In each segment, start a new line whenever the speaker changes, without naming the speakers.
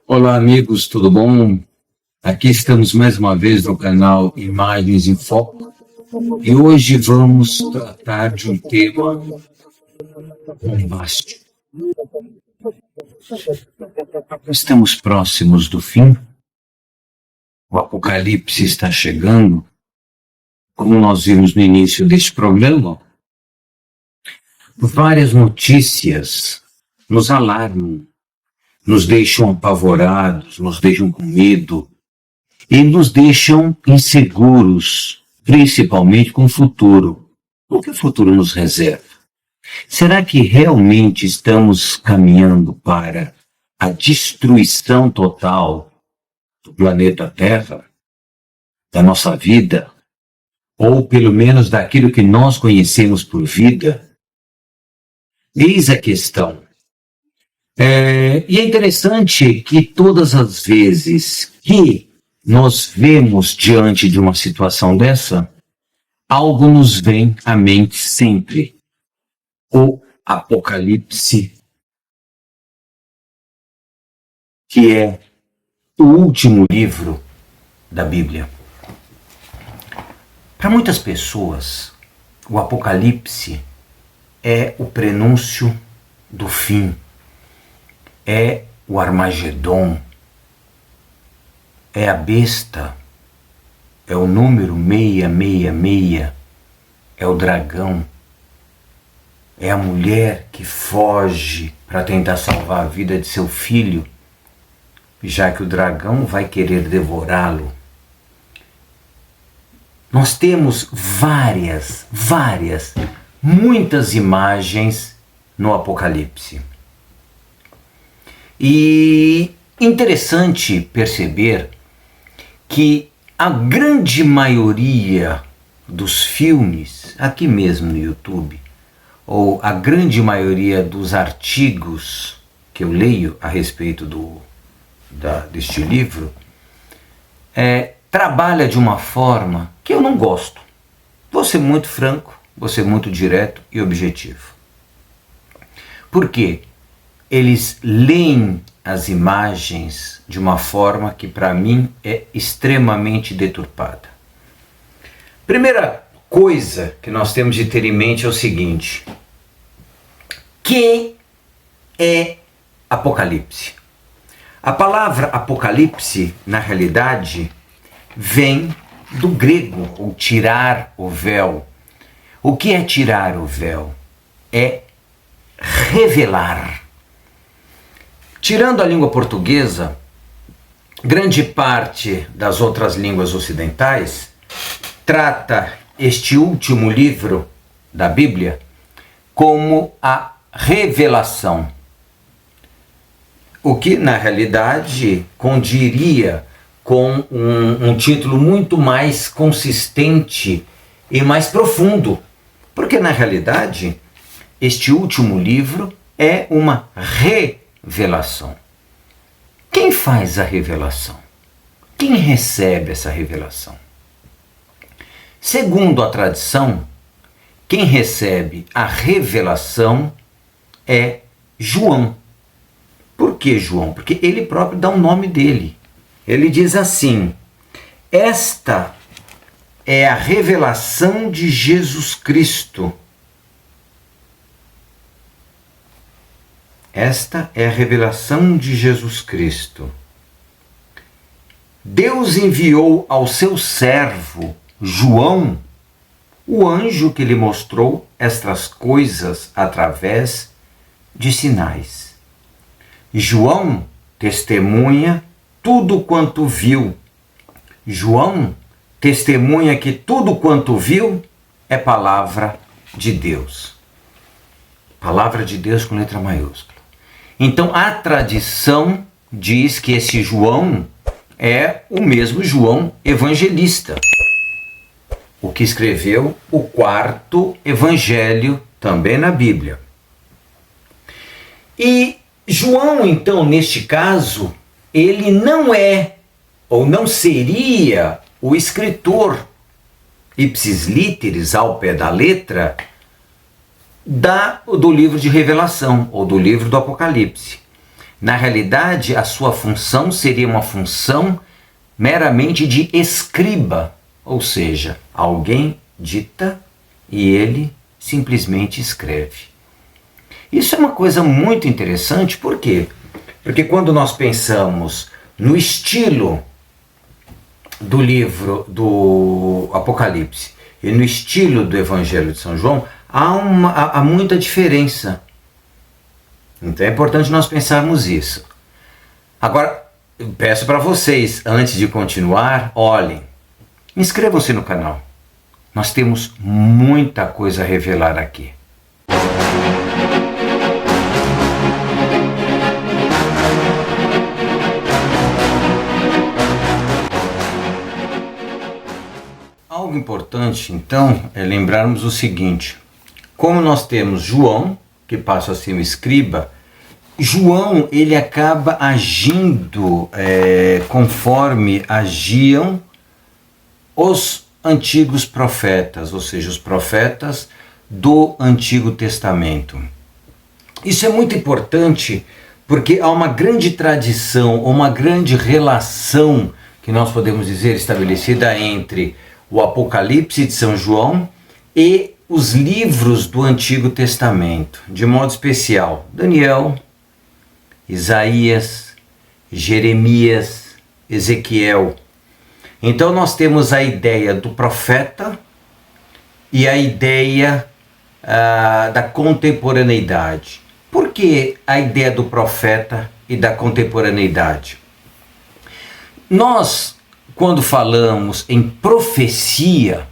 Olá, amigos, tudo bom? Aqui estamos mais uma vez no canal Imagens em Foco e hoje vamos tratar de um tema bombástico. Estamos próximos do fim, o Apocalipse está chegando, como nós vimos no início deste programa. Várias notícias nos alarmam, nos deixam apavorados, nos deixam com medo e nos deixam inseguros, principalmente com o futuro. O que o futuro nos reserva? Será que realmente estamos caminhando para a destruição total do planeta Terra, da nossa vida, ou pelo menos daquilo que nós conhecemos por vida? Eis a questão. E é interessante que todas as vezes que nós vemos diante de uma situação dessa, algo nos vem à mente sempre. O Apocalipse, que é o último livro da Bíblia. Para muitas pessoas, o Apocalipse é o prenúncio do fim. É o Armagedon, é a besta, é o número 666, é o dragão, é a mulher que foge para tentar salvar a vida de seu filho, já que o dragão vai querer devorá-lo. Nós temos muitas imagens no Apocalipse. E interessante perceber que a grande maioria dos filmes, aqui mesmo no YouTube, ou a grande maioria dos artigos que eu leio a respeito deste livro, trabalha de uma forma que eu não gosto. Vou ser muito franco, vou ser muito direto e objetivo. Por quê? Eles leem as imagens de uma forma que para mim é extremamente deturpada. Primeira coisa que nós temos de ter em mente é o seguinte: que é Apocalipse? A palavra Apocalipse, na realidade, vem do grego, ou tirar o véu. O que é tirar o véu? É revelar. Tirando a língua portuguesa, grande parte das outras línguas ocidentais trata este último livro da Bíblia como a revelação. O que, na realidade, condiria com um título muito mais consistente e mais profundo. Porque, na realidade, este último livro é uma revelação. Quem faz a revelação? Quem recebe essa revelação? Segundo a tradição, quem recebe a revelação é João. Por que João? Porque ele próprio dá o nome dele. Ele diz assim: esta é a revelação de Jesus Cristo. Esta é a revelação de Jesus Cristo. Deus enviou ao seu servo João o anjo que lhe mostrou estas coisas através de sinais. João testemunha tudo quanto viu. João testemunha que tudo quanto viu é palavra de Deus. Palavra de Deus com letra maiúscula. Então a tradição diz que esse João é o mesmo João evangelista, o que escreveu o 4º evangelho também na Bíblia. E João, então, neste caso, ele não é ou não seria o escritor ipsis literis, ao pé da letra, do livro de Revelação ou do livro do Apocalipse. Na realidade, a sua função seria uma função meramente de escriba, ou seja, alguém dita e ele simplesmente escreve. Isso é uma coisa muito interessante, por quê? Porque quando nós pensamos no estilo do livro do Apocalipse e no estilo do Evangelho de São João, há muita diferença. Então é importante nós pensarmos isso. Agora, eu peço para vocês, antes de continuar, olhem, inscrevam-se no canal. Nós temos muita coisa a revelar aqui. Algo importante, então, é lembrarmos o seguinte: como nós temos João, que passa a ser um escriba, João ele acaba agindo conforme agiam os antigos profetas, ou seja, os profetas do Antigo Testamento. Isso é muito importante porque há uma grande tradição, uma grande relação que nós podemos dizer estabelecida entre o Apocalipse de São João e os livros do Antigo Testamento, de modo especial Daniel, Isaías, Jeremias, Ezequiel. Então nós temos a ideia do profeta e a ideia da contemporaneidade. Por que a ideia do profeta e da contemporaneidade? Nós, quando falamos em profecia,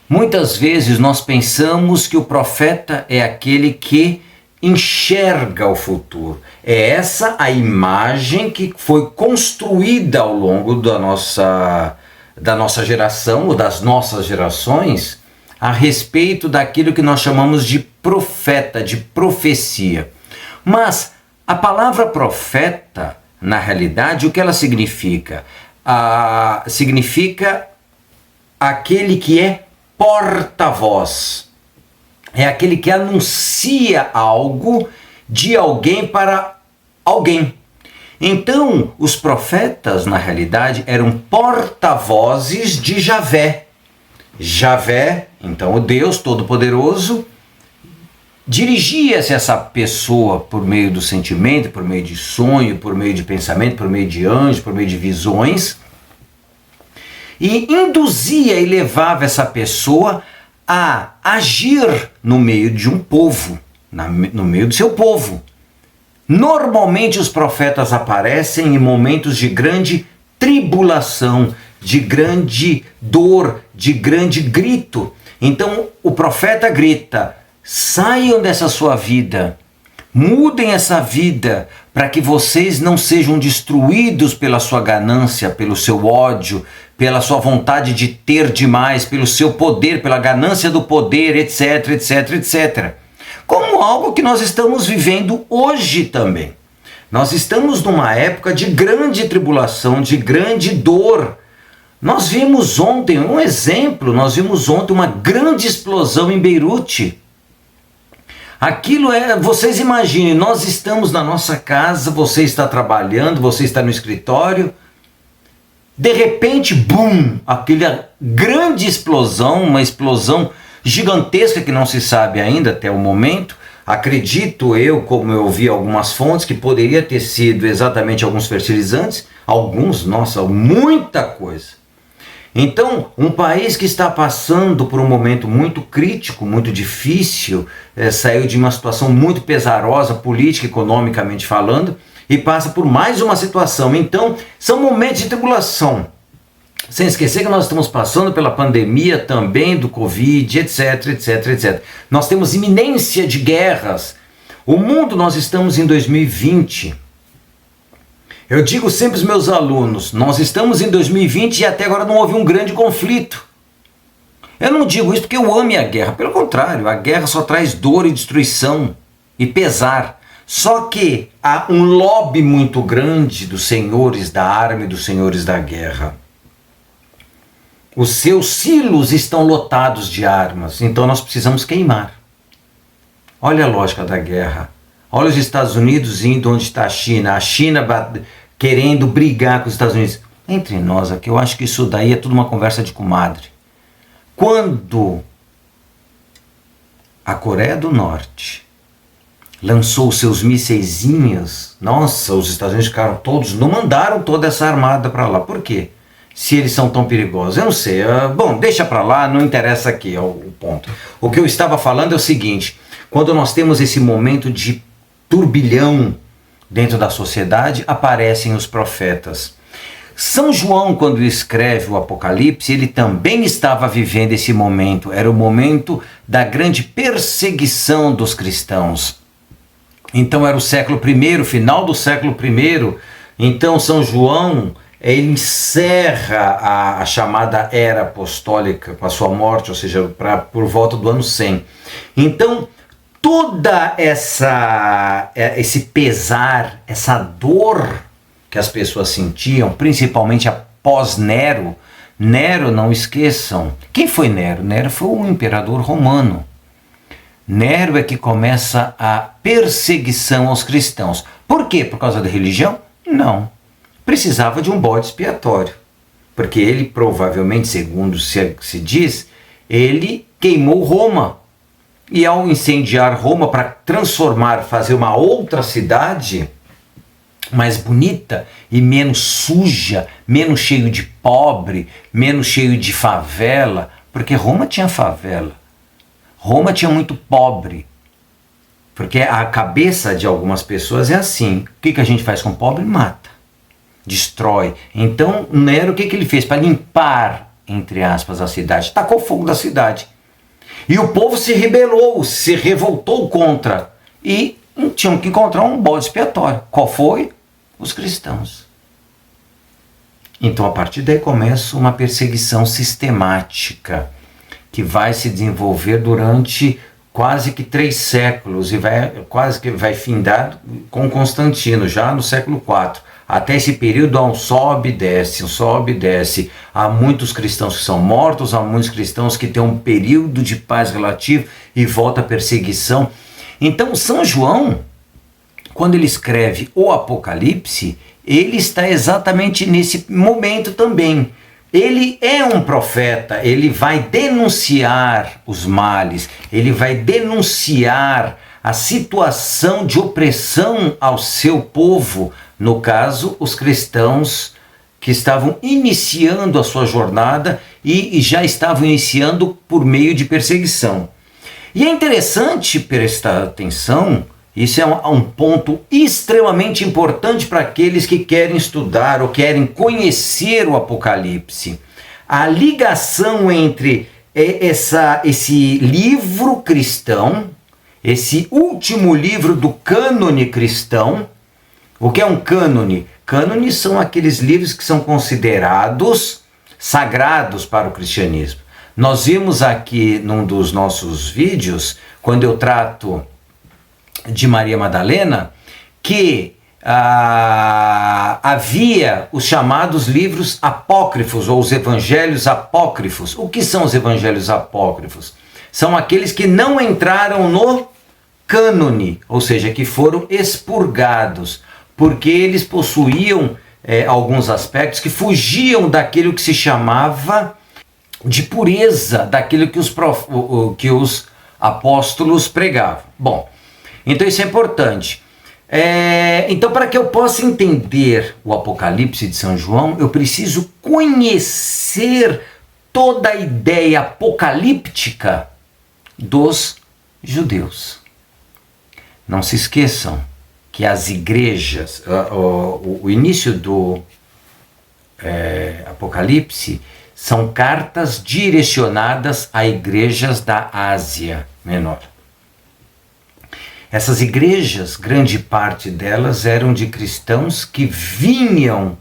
muitas vezes nós pensamos que o profeta é aquele que enxerga o futuro. É essa a imagem que foi construída ao longo da nossa geração ou das nossas gerações a respeito daquilo que nós chamamos de profeta, de profecia. Mas a palavra profeta, na realidade, o que ela significa? Significa aquele que é porta-voz. É aquele que anuncia algo de alguém para alguém. Então, os profetas, na realidade, eram porta-vozes de Javé. Javé, então o Deus Todo-Poderoso, dirigia-se a essa pessoa por meio do sentimento, por meio de sonho, por meio de pensamento, por meio de anjos, por meio de visões, e induzia e levava essa pessoa a agir no meio de um povo, no meio do seu povo. Normalmente os profetas aparecem em momentos de grande tribulação, de grande dor, de grande grito. Então o profeta grita: saiam dessa sua vida, mudem essa vida, para que vocês não sejam destruídos pela sua ganância, pelo seu ódio, pela sua vontade de ter demais, pelo seu poder, pela ganância do poder, etc, etc, etc. Como algo que nós estamos vivendo hoje também. Nós estamos numa época de grande tribulação, de grande dor. Nós vimos ontem um exemplo, nós vimos ontem uma grande explosão em Beirute. Aquilo vocês imaginem, nós estamos na nossa casa, você está trabalhando, você está no escritório, de repente, bum, aquela grande explosão, uma explosão gigantesca que não se sabe ainda até o momento. Acredito eu, como eu vi algumas fontes, que poderia ter sido exatamente alguns fertilizantes, muita coisa. Então, um país que está passando por um momento muito crítico, muito difícil, saiu de uma situação muito pesarosa, política, economicamente falando, e passa por mais uma situação. Então, são momentos de tribulação. Sem esquecer que nós estamos passando pela pandemia também do Covid, etc, etc, etc. Nós temos iminência de guerras. O mundo, nós estamos em 2020. Eu digo sempre aos meus alunos, nós estamos em 2020 e até agora não houve um grande conflito. Eu não digo isso porque eu ame a guerra, pelo contrário, a guerra só traz dor e destruição e pesar. Só que há um lobby muito grande dos senhores da arma e dos senhores da guerra. Os seus silos estão lotados de armas, então nós precisamos queimar. Olha a lógica da guerra. Olha os Estados Unidos indo onde está a China querendo brigar com os Estados Unidos. Entre nós aqui, eu acho que isso daí é tudo uma conversa de comadre. Quando a Coreia do Norte lançou seus mísseizinhos, nossa, os Estados Unidos ficaram todos, não mandaram toda essa armada para lá. Por quê? Se eles são tão perigosos. Eu não sei. Bom, deixa para lá, não interessa aqui, é o ponto. O que eu estava falando é o seguinte: quando nós temos esse momento de turbilhão dentro da sociedade, aparecem os profetas. São João, quando escreve o Apocalipse, ele também estava vivendo esse momento. Era o momento da grande perseguição dos cristãos. Então era o século I, final do século I. Então São João, ele encerra a chamada era apostólica com a sua morte, ou seja, por volta do ano 100. Então, toda esse pesar, essa dor que as pessoas sentiam, principalmente após Nero. Nero, não esqueçam, quem foi Nero? Nero foi um imperador romano. Nero é que começa a perseguição aos cristãos. Por quê? Por causa da religião? Não. Precisava de um bode expiatório, porque ele provavelmente, segundo se diz, ele queimou Roma. E ao incendiar Roma para transformar, fazer uma outra cidade mais bonita e menos suja, menos cheio de pobre, menos cheio de favela, porque Roma tinha favela, Roma tinha muito pobre, porque a cabeça de algumas pessoas é assim: o que a gente faz com o pobre? Mata, destrói. Então Nero, o que ele fez para limpar, entre aspas, a cidade? Tacou fogo da cidade. E o povo se rebelou, se revoltou contra. E tinham que encontrar um bode expiatório. Qual foi? Os cristãos. Então, a partir daí começa uma perseguição sistemática que vai se desenvolver durante quase que 3 séculos e quase que vai findar com Constantino, já no século IV. Até esse período há um sobe e desce, um sobe e desce. Há muitos cristãos que são mortos, há muitos cristãos que têm um período de paz relativo e volta a perseguição. Então São João, quando ele escreve o Apocalipse, ele está exatamente nesse momento também. Ele é um profeta, ele vai denunciar os males, ele vai denunciar a situação de opressão ao seu povo, no caso, os cristãos que estavam iniciando a sua jornada e já estavam iniciando por meio de perseguição. E é interessante prestar atenção, isso é um ponto extremamente importante para aqueles que querem estudar ou querem conhecer o Apocalipse. A ligação entre esse livro cristão, esse último livro do cânone cristão. O que é um cânone? Cânone são aqueles livros que são considerados sagrados para o cristianismo. Nós vimos aqui num dos nossos vídeos, quando eu trato de Maria Madalena, que havia os chamados livros apócrifos ou os evangelhos apócrifos. O que são os evangelhos apócrifos? São aqueles que não entraram no cânone, ou seja, que foram expurgados, porque eles possuíam alguns aspectos que fugiam daquilo que se chamava de pureza, daquilo que os apóstolos pregavam. Bom, então isso é importante. Então, para que eu possa entender o Apocalipse de São João, eu preciso conhecer toda a ideia apocalíptica dos judeus. Não se esqueçam que as igrejas, o início do Apocalipse são cartas direcionadas a igrejas da Ásia Menor. Essas igrejas, grande parte delas eram de cristãos que vieram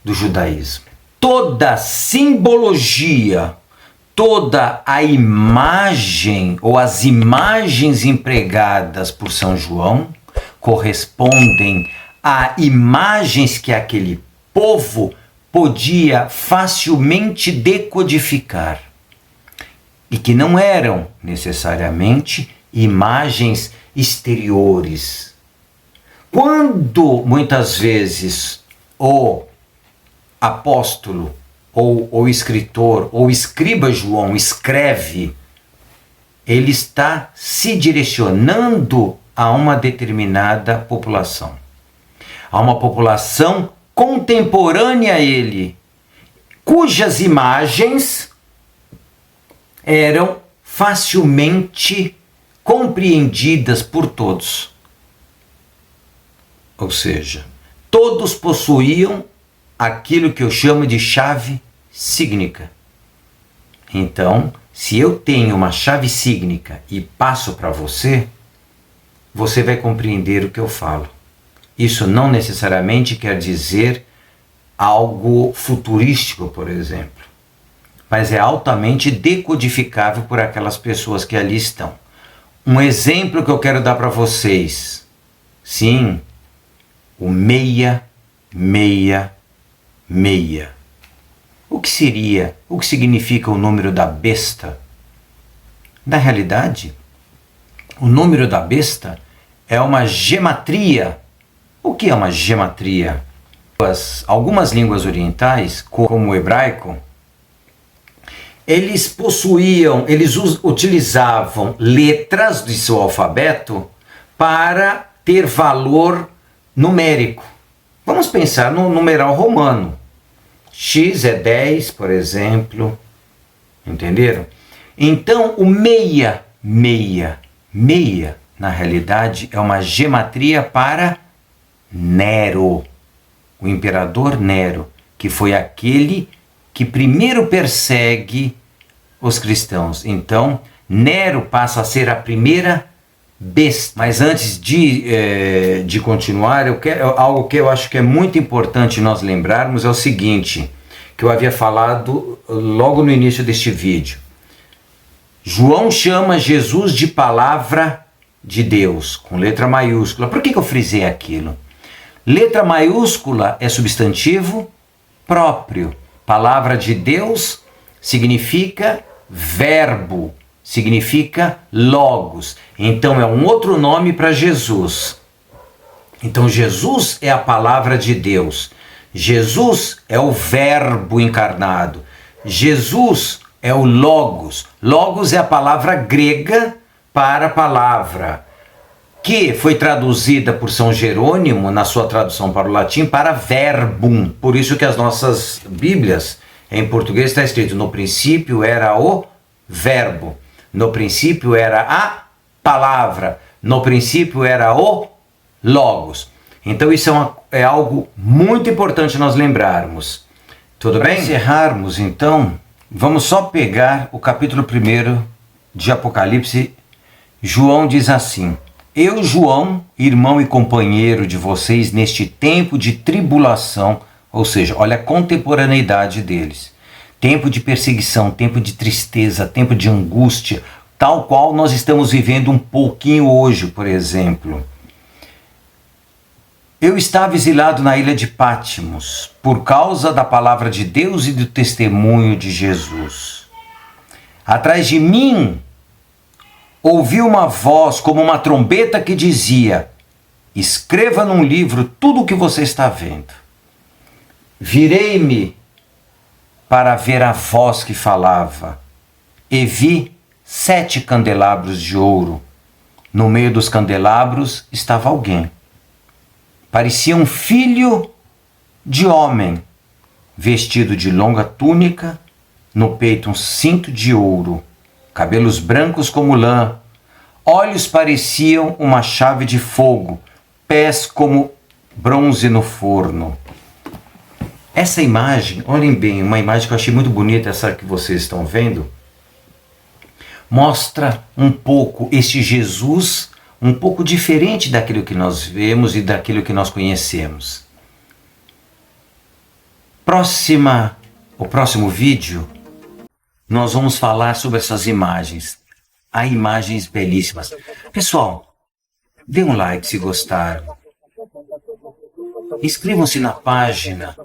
do judaísmo. Toda simbologia, toda a imagem ou as imagens empregadas por São João correspondem a imagens que aquele povo podia facilmente decodificar. e que não eram necessariamente imagens exteriores. Quando muitas vezes o apóstolo ou o escritor ou escriba João escreve, ele está se direcionando a uma determinada população, a uma população contemporânea a ele, cujas imagens eram facilmente compreendidas por todos. Ou seja, todos possuíam aquilo que eu chamo de chave sígnica. Então, se eu tenho uma chave sígnica e passo para você, você vai compreender o que eu falo. Isso não necessariamente quer dizer algo futurístico, por exemplo, mas é altamente decodificável por aquelas pessoas que ali estão. Um exemplo que eu quero dar para vocês, sim, o 666. O que significa o número da besta? Na realidade, o número da besta é uma gematria. O que é uma gematria? Algumas línguas orientais, como o hebraico, eles utilizavam letras de seu alfabeto para ter valor numérico. Vamos pensar no numeral romano. X é 10, por exemplo. Entenderam? Então, o 666, na realidade, é uma gematria para Nero, o imperador Nero, que foi aquele que primeiro persegue os cristãos. Então, Nero passa a ser a primeira besta. Mas antes de continuar, algo que eu acho que é muito importante nós lembrarmos é o seguinte, que eu havia falado logo no início deste vídeo. João chama Jesus de palavra de Deus, com letra maiúscula. Por que eu frisei aquilo? Letra maiúscula é substantivo próprio. Palavra de Deus significa verbo, significa logos. Então é um outro nome para Jesus. Então Jesus é a palavra de Deus. Jesus é o verbo encarnado. Jesus é o logos. Logos é a palavra grega para palavra, que foi traduzida por São Jerônimo, na sua tradução para o latim, para verbum. Por isso que as nossas Bíblias, em português, está escrito: no princípio era o verbo, no princípio era a palavra, no princípio era o logos. Então isso é algo muito importante nós lembrarmos. Tudo bem? Para encerrarmos, então, vamos só pegar o capítulo 1 de Apocalipse. João diz assim: eu, João, irmão e companheiro de vocês neste tempo de tribulação, ou seja, olha a contemporaneidade deles. Tempo de perseguição, tempo de tristeza, tempo de angústia, tal qual nós estamos vivendo um pouquinho hoje, por exemplo. Eu estava exilado na ilha de Patmos por causa da palavra de Deus e do testemunho de Jesus. Atrás de mim ouvi uma voz como uma trombeta que dizia: escreva num livro tudo o que você está vendo. Virei-me para ver a voz que falava e vi 7 candelabros de ouro. No meio dos candelabros estava alguém. Parecia um filho de homem, vestido de longa túnica, no peito um cinto de ouro, cabelos brancos como lã, olhos pareciam uma chave de fogo, pés como bronze no forno. Essa imagem, olhem bem, uma imagem que eu achei muito bonita, essa que vocês estão vendo, mostra um pouco este Jesus, um pouco diferente daquilo que nós vemos e daquilo que nós conhecemos. O próximo vídeo, nós vamos falar sobre essas imagens. Há imagens belíssimas. Pessoal, dê um like se gostaram. Inscrevam-se na página.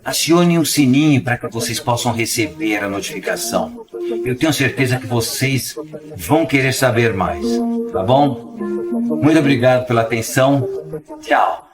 Acione o sininho para que vocês possam receber a notificação. Eu tenho certeza que vocês vão querer saber mais, tá bom? Muito obrigado pela atenção. Tchau.